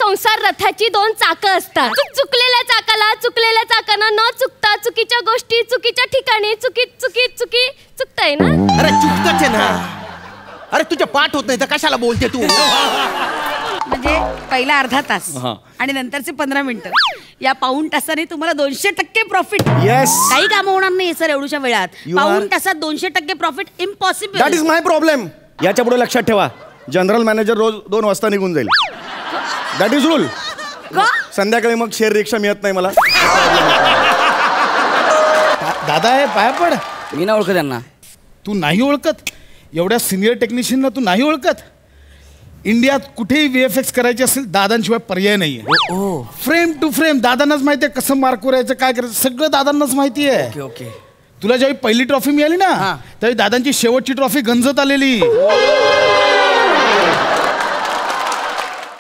संसार रथाची 2 चाकं असतात. चुकलेल्या चाकानं न चुकता चुकीच्या गोष्टी चुकीच्या ठिकाणी चुकताय ना. अरे चुकतच आहे ना. अरे तुझ्या पाठ होत नाही तर कशाला बोलते तू. म्हणजे पहिला अर्धा तास आणि नंतरचे 15 मिनिटं या पाऊण तासाने तुम्हाला 200% प्रॉफिट. काही काम होणार नाही सर एवढ्या वेळात. पाऊण तासात 200% profit impossible. That is my problem. याच्या पुढे लक्षात ठेवा, जनरल मॅनेजर रोज 2 वाजता निघून जाईल. That is rule. संध्याकाळी मग शेअर रिक्षा मिळत नाही मला. दादा हे पाया पड. मी ना ओळखत त्यांना. तू नाही ओळखत? एवढ्या सिनियर टेक्निशियनला तू नाही ओळखत? इंडियात कुठेही VFX करायचे असेल दादांशिवाय पर्याय नाहीये. फ्रेम टू फ्रेम दादांनाच माहिती आहे कसं मार्क करायचं, काय करायचं, सगळं दादांनाच माहिती आहे. ओके. तुला ज्यावेळी पहिली ट्रॉफी मिळाली ना त्यावेळी दादांची शेवटची ट्रॉफी गंजत आलेली.